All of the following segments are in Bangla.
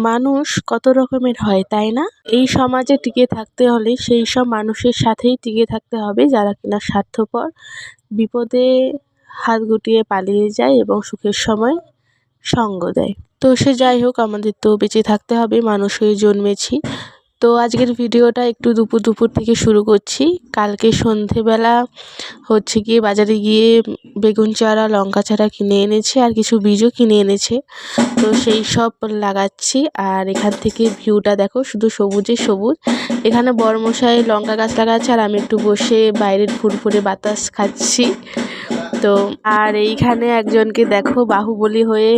মানুষ কত রকমের হয় তাই না? এই সমাজে টিকে থাকতে হলে সেই সব মানুষের সাথেই টিকে থাকতে হবে যারা কিনা স্বার্থপর, বিপদে হাত গুটিয়ে পালিয়ে যায় এবং সুখের সময় সঙ্গ দেয়। তো সে যাই হোক, আমাদের তো বেঁচে থাকতে হবে, মানুষ হয়ে জন্মেছি। তো আজকের ভিডিওটা একটু দুপুর থেকে শুরু করছি। কালকে সন্ধেবেলা হচ্ছে গিয়ে বাজারে গিয়ে বেগুন চারা, লঙ্কা চারা কিনে এনেছে আর কিছু বীজও কিনে এনেছে। তো সেই সব লাগাচ্ছি। আর এখান থেকে ভিউটা দেখো, শুধু সবুজে সবুজ। এখানে বড়মশাই লঙ্কা গাছ লাগাচ্ছে আর আমি একটু বসে বাইরের ফুরফুরে বাতাস খাচ্ছি। তো আর এইখানে একজনকে দেখো বাহুবলী হয়ে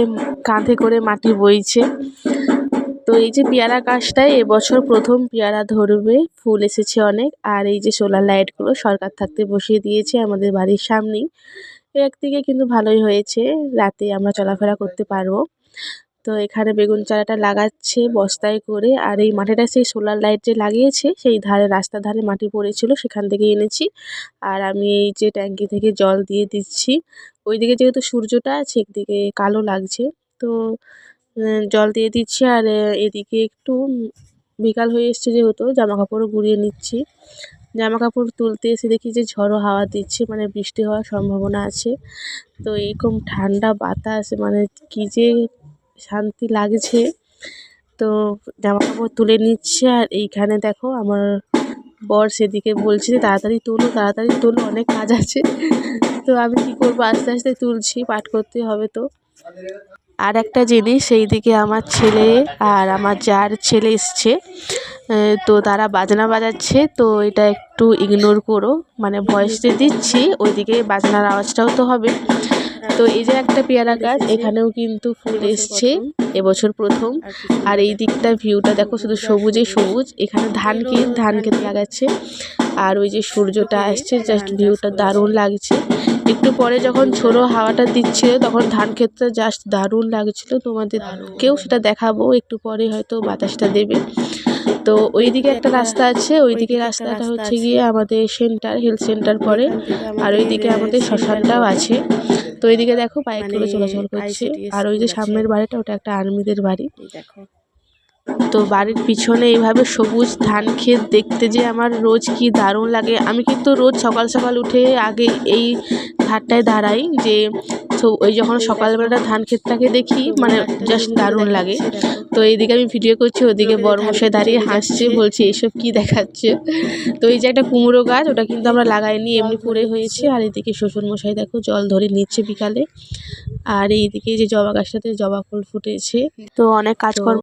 কাঁধে করে মাটি বইছে। তো এই যে পেয়ারা গাছটায় এবছর প্রথম পেয়ারা ধরবে, ফুল এসেছে অনেক। আর এই যে সোলার লাইটগুলো সরকার থাকতে বসিয়ে দিয়েছে আমাদের বাড়ির সামনেই। একদিকে কিন্তু ভালোই হয়েছে, রাতে আমরা চলাফেরা করতে পারবো। তো এখানে বেগুন চারাটা লাগাচ্ছে বস্তায় করে। আর এই মাটিটা সেই সোলার লাইট যে লাগিয়েছে সেই ধারে, রাস্তার ধারে মাটি পড়েছিল, সেখান থেকে এনেছি। আর আমি এই যে ট্যাঙ্কি থেকে জল দিয়ে দিচ্ছি। ওইদিকে যেহেতু সূর্যটা আছে একদিকে কালো লাগছে, তো জল দিয়ে দিচ্ছি। আর এদিকে একটু বিকাল হয়ে এসছে যেহেতু জামাকাপড়ও গুড়িয়ে নিচ্ছি। জামাকাপড় তুলতে এসে দেখি যে ঝড়ো হাওয়া দিচ্ছে, মানে বৃষ্টি হওয়ার সম্ভাবনা আছে। তো এরকম ঠান্ডা বাতাস, মানে কী যে শান্তি লাগছে। তো জামাকাপড় তুলে নিচ্ছে। আর এইখানে দেখো আমার বর সেদিকে বলছে যে তাড়াতাড়ি তোলো, অনেক কাজ আছে। তো আমি কী করবো, আস্তে আস্তে তুলছি, পাঠ করতে হবে। তো আর একটা জিনিস, সেই দিকে আমার ছেলে আর আমার যার ছেলে এসছে, তো তারা বাজনা বাজাচ্ছে। তো এটা একটু ইগনোর করো, মানে ভয়েস যে দিচ্ছি ওইদিকে বাজনার আওয়াজটাও তো হবে। তো এই যে একটা পেয়ারা গাছ, এখানেও কিন্তু ফুল এসছে এবছর প্রথম। আর এই দিকটা ভিউটা দেখো, শুধু সবুজে সবুজ। এখানে ধান ক্ষেত লাগাচ্ছে। আর ওই যে সূর্যটা আসছে, জাস্ট ভিউটা দারুণ লাগছে। একটু পরে যখন ছোড়ো হাওয়াটা দিচ্ছিল তখন ধান ক্ষেতটা জাস্ট দারুণ লাগছিল, তোমাদেরকেও সেটা দেখাবো একটু পরে, হয়তো বাতাসটা দেবে। তো ওইদিকে একটা রাস্তা আছে, ওইদিকে রাস্তাটা হচ্ছে গিয়ে আমাদের হেলথ সেন্টার পড়ে। আর ওইদিকে আমাদের শ্মশানটাও আছে। তো এইদিকে দেখো বাইকগুলো চলাচল করছে। আর ওই যে সামনের বাড়িটা, ওটা একটা আর্মিদের বাড়ি। তো বাড়ির পিছনে এইভাবে সবুজ ধান ক্ষেত দেখতে যে আমার রোজ কি দারুণ লাগে। আমি কিন্তু রোজ সকাল সকাল উঠে আগে এই ধারটায় দাঁড়াই, যে ওই যখন সকালবেলা ধান ক্ষেতটাকে দেখি, মানে জাস্ট দারুণ লাগে। তো এইদিকে আমি ভিডিও করছি, ওদিকে বড়মশাই দাঁড়িয়ে হাসছে, বলছে এইসব কি দেখাচ্ছে। তো এই যে একটা কুমড়ো গাছ, ওটা কিন্তু আমরা লাগাইনি, এমনি করে হয়েছে। আর এদিকে শ্বশুরমশাই দেখো জল ধরে নিচ্ছে বিকালে। আর এইদিকে যে জবা গাছটাতে জবা ফুল ফুটেছে। তো অনেক কাজকর্ম